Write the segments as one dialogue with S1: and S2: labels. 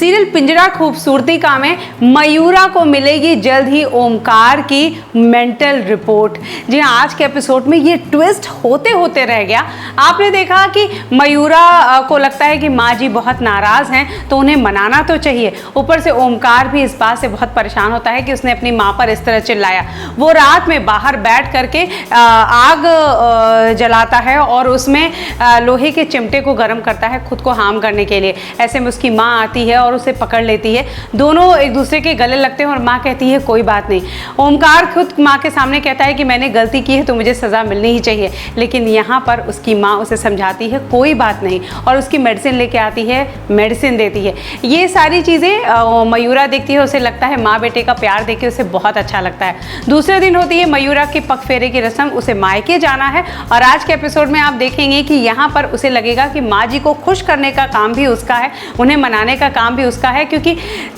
S1: Serial पिंजरा खूबसूरती का में मयूरा को मिलेगी जल्द ही ओमकार की मेंटल रिपोर्ट। जी हाँ, आज के एपिसोड में ये ट्विस्ट होते होते रह गया। आपने देखा कि मयूरा को लगता है कि माँ जी बहुत नाराज़ हैं तो उन्हें मनाना तो चाहिए। ऊपर से ओमकार भी इस बात से बहुत परेशान होता है कि उसने अपनी माँ पर इस तरह चिल्लाया। वो रात में बाहर बैठ करके आग जलाता है और उसमें लोहे के चिमटे को गर्म करता है खुद को हार्म करने के लिए। ऐसे में उसकी माँ आती है और उसे पकड़ लेती है। दोनों एक दूसरे के गले लगते हैं और माँ कहती है कोई बात नहीं। ओमकार खुद माँ के सामने कहता है कि मैंने गलती की है तो मुझे सज़ा मिलनी ही चाहिए, लेकिन यहाँ पर उसकी माँ उसे समझाती है कोई बात नहीं और उसकी मेडिसिन लेके आती है, मेडिसिन देती है। ये सारी चीज़ें मयूरा देखती है, उसे लगता है माँ बेटे का प्यार देख के उसे बहुत अच्छा लगता है। दूसरे दिन होती है मयूरा की पग फेरे की रस्म, उसे मायके जाना है और आज के एपिसोड में आप देखेंगे कि यहाँ पर उसे लगेगा कि माँ जी को खुश करने का काम भी उसका है, उन्हें मनाने का काम भी उसका है, क्योंकि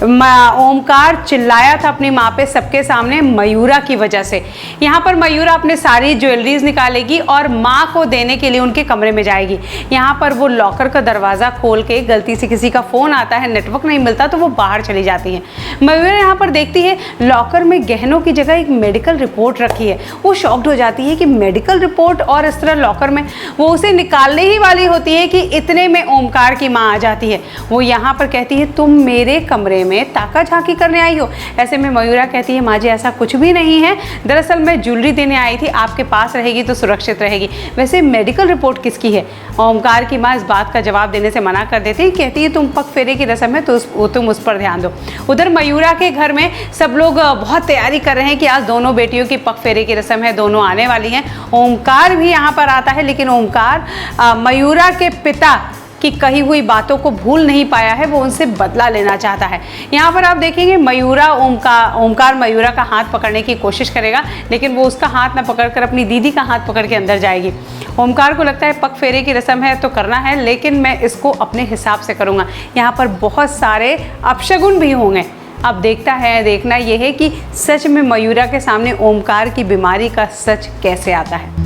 S1: ओमकार चिल्लाया था अपनी माँ पे सबके सामने मयूरा की वजह से। यहाँ पर मयूरा अपने सारी ज्वेलरीज निकालेगी और माँ को देने के लिए उनके कमरे में जाएगी। यहाँ पर वो लॉकर का दरवाज़ा खोल के गलती से किसी का फ़ोन आता है, नेटवर्क नहीं मिलता तो वो बाहर चली जाती है। मयूरा यहाँ पर देखती है लॉकर में गहनों की जगह एक मेडिकल रिपोर्ट रखी है। वो शॉक्ड हो जाती है कि मेडिकल रिपोर्ट और इस तरह लॉकर में। वो उसे निकालने ही वाली होती है कि इतने में ओमकार की माँ आ जाती है। वो यहाँ पर कहती है तुम मेरे कमरे में ताका झांकी करने आई हो। ऐसे में मयूरा कहती है माँ जी ऐसा कुछ भी नहीं है, दरअसल मैं ज्वेलरी देने आई थी, आपके पास रहेगी तो सुरक्षित रहेगी। वैसे मेडिकल रिपोर्ट किसकी है? ओमकार की माँ इस बात का जवाब देने से मना कर देती है, कहती है तुम पग फेरे की रस्म है तो तुम उस पर ध्यान दो। उधर मयूरा के घर में सब लोग बहुत तैयारी कर रहे हैं कि आज दोनों बेटियों की पग फेरे की रस्म है, दोनों आने वाली हैं। ओमकार भी यहाँ पर आता है, लेकिन ओमकार मयूरा के पिता कि कही हुई बातों को भूल नहीं पाया है, वो उनसे बदला लेना चाहता है। यहाँ पर आप देखेंगे मयूरा ओमकार मयूरा का हाथ पकड़ने की कोशिश करेगा, लेकिन वो उसका हाथ ना पकड़कर अपनी दीदी का हाथ पकड़ के अंदर जाएगी। ओमकार को लगता है पग फेरे की रस्म है तो करना है, लेकिन मैं इसको अपने हिसाब से करूँगा। यहाँ पर बहुत सारे अपशगुन भी होंगे। अब देखना यह है कि सच में मयूरा के सामने ओमकार की बीमारी का सच कैसे आता है।